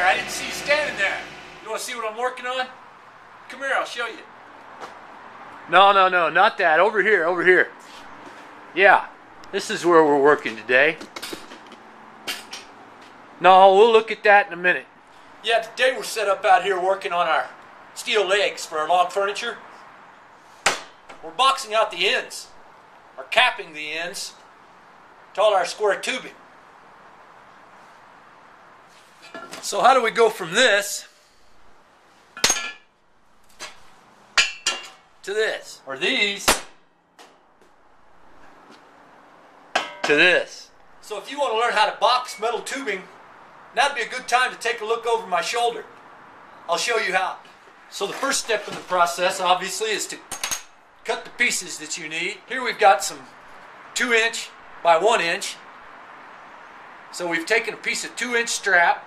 I didn't see you standing there. You want to see what I'm working on? Come here, I'll show you. No, not that. Over here, over here. Yeah, this is where we're working today. No, we'll look at that in a minute. Yeah, today we're set up out here working on our steel legs for our log furniture. We're boxing out the ends, or capping the ends, to all our square tubing. So how do we go from this to this, or these to this? So if you want to learn how to box metal tubing, now'd be a good time to take a look over my shoulder. I'll show you how. So the first step in the process, obviously, is to cut the pieces that you need. Here we've got some 2" by 1". So we've taken a piece of 2" strap,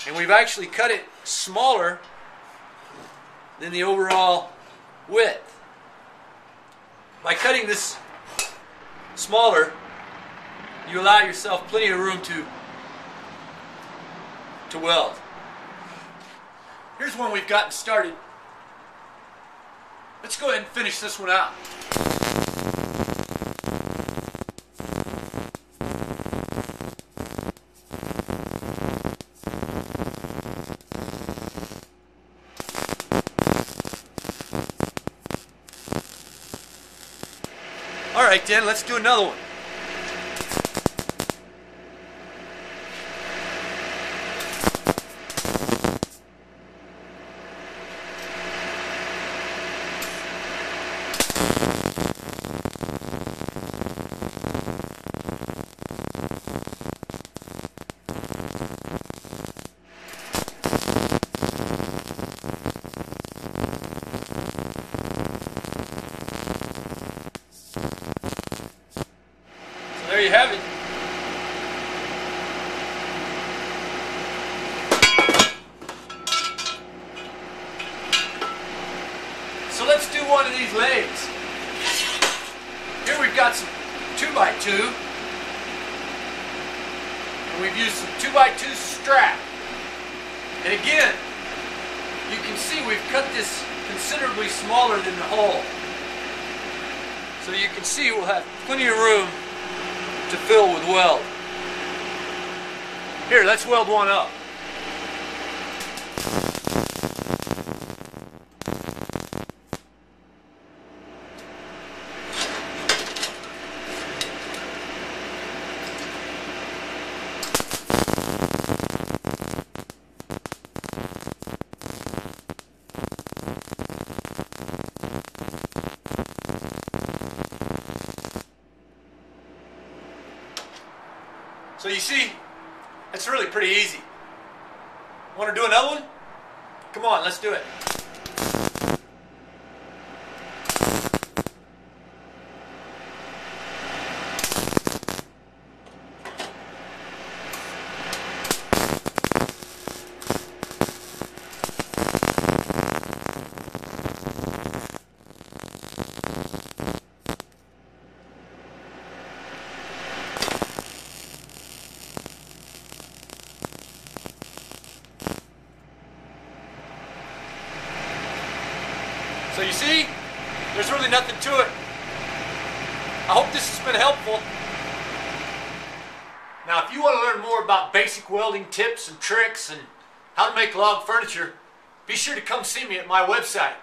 and we've actually cut it smaller than the overall width. By cutting this smaller, you allow yourself plenty of room to weld. Here's one we've gotten started. Let's go ahead and finish this one out. Alright then, let's do another one. There you have it. So let's do one of these legs. Here we've got some 2x2, and we've used some 2x2 strap. And again, you can see we've cut this considerably smaller than the hole. So you can see we'll have plenty of room to fill with weld. Here, let's weld one up. So you see, it's really pretty easy. Want to do another one? Come on, let's do it. So you see, there's really nothing to it. I hope this has been helpful. Now, if you want to learn more about basic welding tips and tricks and how to make log furniture, be sure to come see me at my website.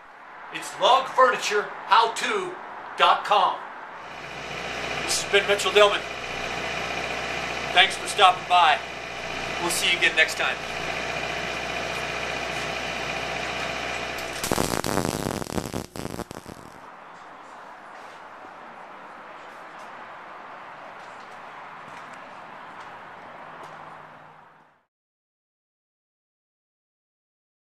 It's logfurniturehowto.com. This has been Mitchell Dillman. Thanks for stopping by. We'll see you again next time.